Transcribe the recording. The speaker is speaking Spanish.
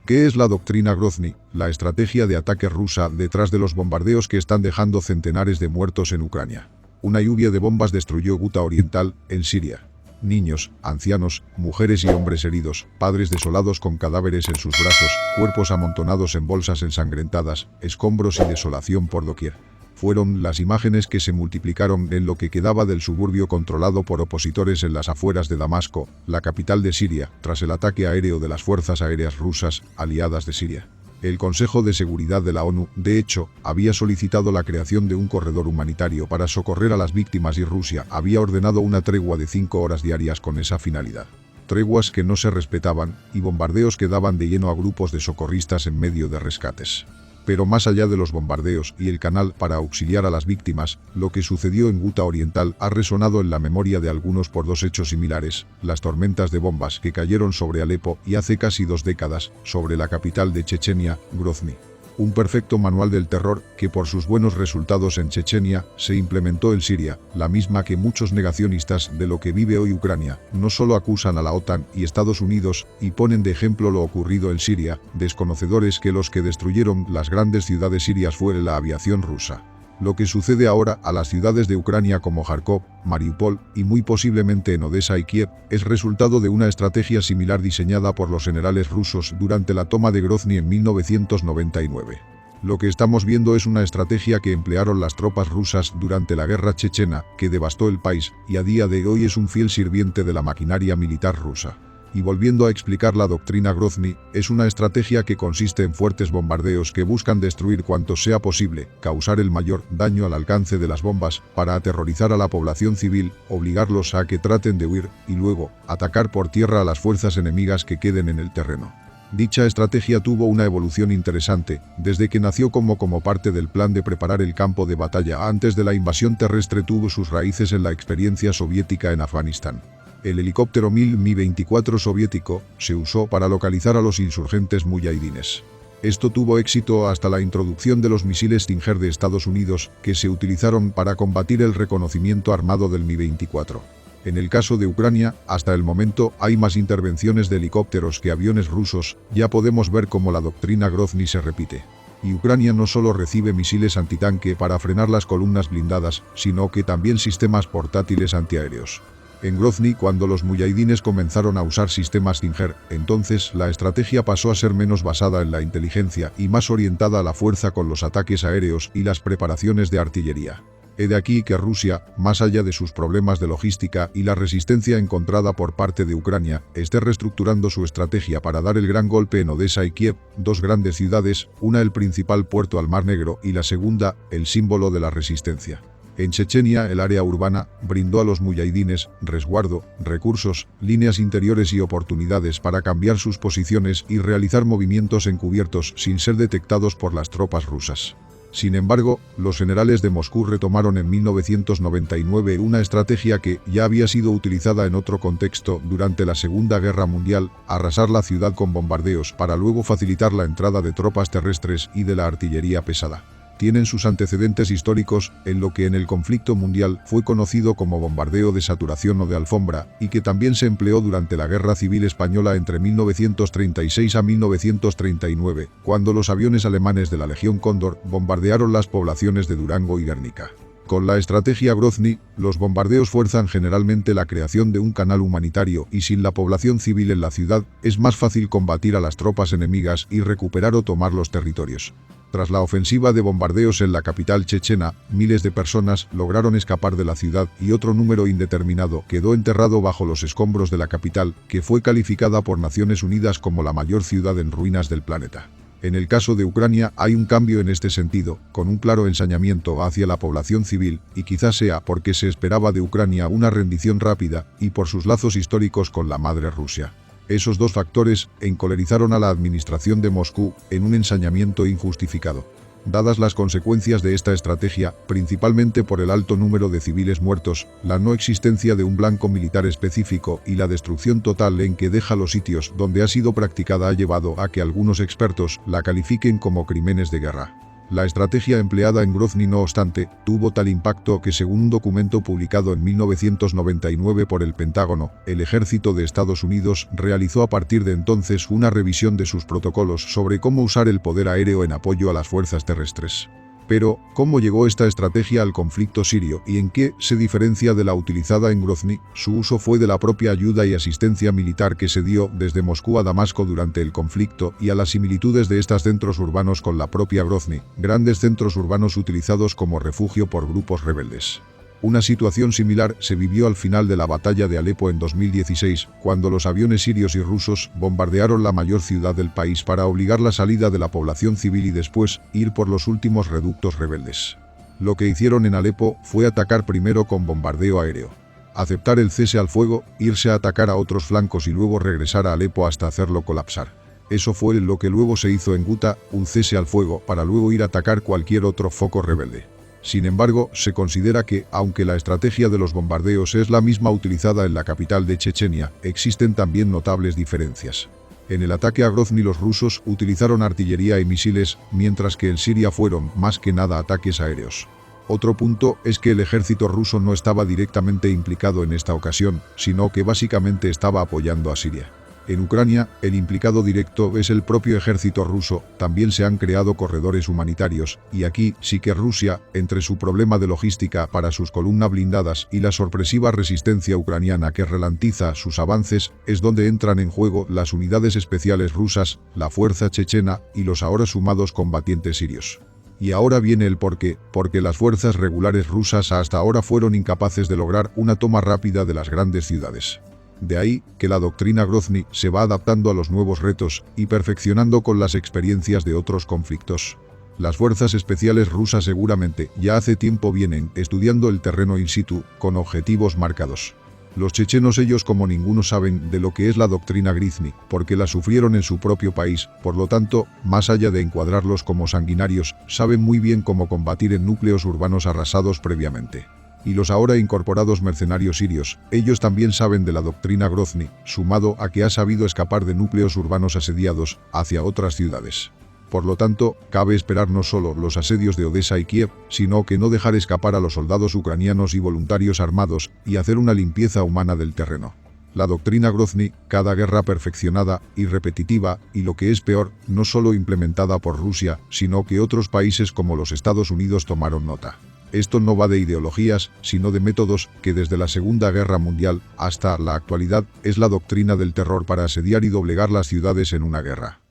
¿Qué es la doctrina Grozny? La estrategia de ataque rusa detrás de los bombardeos que están dejando centenares de muertos en Ucrania. Una lluvia de bombas destruyó Guta Oriental, en Siria. Niños, ancianos, mujeres y hombres heridos, padres desolados con cadáveres en sus brazos, cuerpos amontonados en bolsas ensangrentadas, escombros y desolación por doquier. Fueron las imágenes que se multiplicaron en lo que quedaba del suburbio controlado por opositores en las afueras de Damasco, la capital de Siria, tras el ataque aéreo de las fuerzas aéreas rusas, aliadas de Siria. El Consejo de Seguridad de la ONU, de hecho, había solicitado la creación de un corredor humanitario para socorrer a las víctimas y Rusia había ordenado una tregua de 5 horas diarias con esa finalidad. Treguas que no se respetaban y bombardeos que daban de lleno a grupos de socorristas en medio de rescates. Pero más allá de los bombardeos y el canal para auxiliar a las víctimas, lo que sucedió en Guta Oriental ha resonado en la memoria de algunos por dos hechos similares: las tormentas de bombas que cayeron sobre Alepo y hace casi 2 décadas, sobre la capital de Chechenia, Grozny. Un perfecto manual del terror que por sus buenos resultados en Chechenia se implementó en Siria, la misma que muchos negacionistas de lo que vive hoy Ucrania no solo acusan a la OTAN y Estados Unidos y ponen de ejemplo lo ocurrido en Siria, desconocedores que los que destruyeron las grandes ciudades sirias fue la aviación rusa. Lo que sucede ahora a las ciudades de Ucrania como Kharkov, Mariupol y muy posiblemente en Odessa y Kiev es resultado de una estrategia similar diseñada por los generales rusos durante la toma de Grozny en 1999. Lo que estamos viendo es una estrategia que emplearon las tropas rusas durante la guerra chechena, que devastó el país y a día de hoy es un fiel sirviente de la maquinaria militar rusa. Y volviendo a explicar la doctrina Grozny, es una estrategia que consiste en fuertes bombardeos que buscan destruir cuanto sea posible, causar el mayor daño al alcance de las bombas, para aterrorizar a la población civil, obligarlos a que traten de huir, y luego, atacar por tierra a las fuerzas enemigas que queden en el terreno. Dicha estrategia tuvo una evolución interesante, desde que nació como parte del plan de preparar el campo de batalla antes de la invasión terrestre. Tuvo sus raíces en la experiencia soviética en Afganistán. El helicóptero Mi-24 soviético se usó para localizar a los insurgentes muyahidines. Esto tuvo éxito hasta la introducción de los misiles Stinger de Estados Unidos, que se utilizaron para combatir el reconocimiento armado del Mi-24. En el caso de Ucrania, hasta el momento hay más intervenciones de helicópteros que aviones rusos. Ya podemos ver cómo la doctrina Grozny se repite. Y Ucrania no solo recibe misiles antitanque para frenar las columnas blindadas, sino que también sistemas portátiles antiaéreos. En Grozny, cuando los muyahidines comenzaron a usar sistemas Stinger, entonces la estrategia pasó a ser menos basada en la inteligencia y más orientada a la fuerza con los ataques aéreos y las preparaciones de artillería. He de aquí que Rusia, más allá de sus problemas de logística y la resistencia encontrada por parte de Ucrania, esté reestructurando su estrategia para dar el gran golpe en Odessa y Kiev, 2 grandes ciudades, una el principal puerto al Mar Negro y la segunda, el símbolo de la resistencia. En Chechenia, el área urbana brindó a los muyahidines resguardo, recursos, líneas interiores y oportunidades para cambiar sus posiciones y realizar movimientos encubiertos sin ser detectados por las tropas rusas. Sin embargo, los generales de Moscú retomaron en 1999 una estrategia que ya había sido utilizada en otro contexto durante la Segunda Guerra Mundial: arrasar la ciudad con bombardeos para luego facilitar la entrada de tropas terrestres y de la artillería pesada. Tienen sus antecedentes históricos en lo que en el conflicto mundial fue conocido como bombardeo de saturación o de alfombra, y que también se empleó durante la Guerra Civil Española entre 1936 a 1939, cuando los aviones alemanes de la Legión Cóndor bombardearon las poblaciones de Durango y Guernica. Con la estrategia Grozny, los bombardeos fuerzan generalmente la creación de un canal humanitario y sin la población civil en la ciudad, es más fácil combatir a las tropas enemigas y recuperar o tomar los territorios. Tras la ofensiva de bombardeos en la capital chechena, miles de personas lograron escapar de la ciudad y otro número indeterminado quedó enterrado bajo los escombros de la capital, que fue calificada por Naciones Unidas como la mayor ciudad en ruinas del planeta. En el caso de Ucrania hay un cambio en este sentido, con un claro ensañamiento hacia la población civil, y quizás sea porque se esperaba de Ucrania una rendición rápida y por sus lazos históricos con la madre Rusia. Esos 2 factores encolerizaron a la administración de Moscú en un ensañamiento injustificado. Dadas las consecuencias de esta estrategia, principalmente por el alto número de civiles muertos, la no existencia de un blanco militar específico y la destrucción total en que deja los sitios donde ha sido practicada ha llevado a que algunos expertos la califiquen como crímenes de guerra. La estrategia empleada en Grozny, no obstante, tuvo tal impacto que, según un documento publicado en 1999 por el Pentágono, el ejército de Estados Unidos realizó a partir de entonces una revisión de sus protocolos sobre cómo usar el poder aéreo en apoyo a las fuerzas terrestres. Pero, ¿cómo llegó esta estrategia al conflicto sirio y en qué se diferencia de la utilizada en Grozny? Su uso fue de la propia ayuda y asistencia militar que se dio desde Moscú a Damasco durante el conflicto y a las similitudes de estos centros urbanos con la propia Grozny, grandes centros urbanos utilizados como refugio por grupos rebeldes. Una situación similar se vivió al final de la batalla de Alepo en 2016, cuando los aviones sirios y rusos bombardearon la mayor ciudad del país para obligar la salida de la población civil y después ir por los últimos reductos rebeldes. Lo que hicieron en Alepo fue atacar primero con bombardeo aéreo, aceptar el cese al fuego, irse a atacar a otros flancos y luego regresar a Alepo hasta hacerlo colapsar. Eso fue lo que luego se hizo en Guta, un cese al fuego para luego ir a atacar cualquier otro foco rebelde. Sin embargo, se considera que, aunque la estrategia de los bombardeos es la misma utilizada en la capital de Chechenia, existen también notables diferencias. En el ataque a Grozny los rusos utilizaron artillería y misiles, mientras que en Siria fueron, más que nada, ataques aéreos. Otro punto es que el ejército ruso no estaba directamente implicado en esta ocasión, sino que básicamente estaba apoyando a Siria. En Ucrania, el implicado directo es el propio ejército ruso, también se han creado corredores humanitarios, y aquí sí que Rusia, entre su problema de logística para sus columnas blindadas y la sorpresiva resistencia ucraniana que ralentiza sus avances, es donde entran en juego las unidades especiales rusas, la fuerza chechena y los ahora sumados combatientes sirios. Y ahora viene el porqué, porque las fuerzas regulares rusas hasta ahora fueron incapaces de lograr una toma rápida de las grandes ciudades. De ahí que la doctrina Grozny se va adaptando a los nuevos retos y perfeccionando con las experiencias de otros conflictos. Las fuerzas especiales rusas seguramente ya hace tiempo vienen estudiando el terreno in situ con objetivos marcados. Los chechenos ellos como ninguno saben de lo que es la doctrina Grozny, porque la sufrieron en su propio país, por lo tanto, más allá de encuadrarlos como sanguinarios, saben muy bien cómo combatir en núcleos urbanos arrasados previamente. Y los ahora incorporados mercenarios sirios, ellos también saben de la doctrina Grozny, sumado a que ha sabido escapar de núcleos urbanos asediados hacia otras ciudades. Por lo tanto, cabe esperar no solo los asedios de Odessa y Kiev, sino que no dejar escapar a los soldados ucranianos y voluntarios armados y hacer una limpieza humana del terreno. La doctrina Grozny, cada guerra perfeccionada y repetitiva, y lo que es peor, no solo implementada por Rusia, sino que otros países como los Estados Unidos tomaron nota. Esto no va de ideologías, sino de métodos que desde la Segunda Guerra Mundial hasta la actualidad es la doctrina del terror para asediar y doblegar las ciudades en una guerra.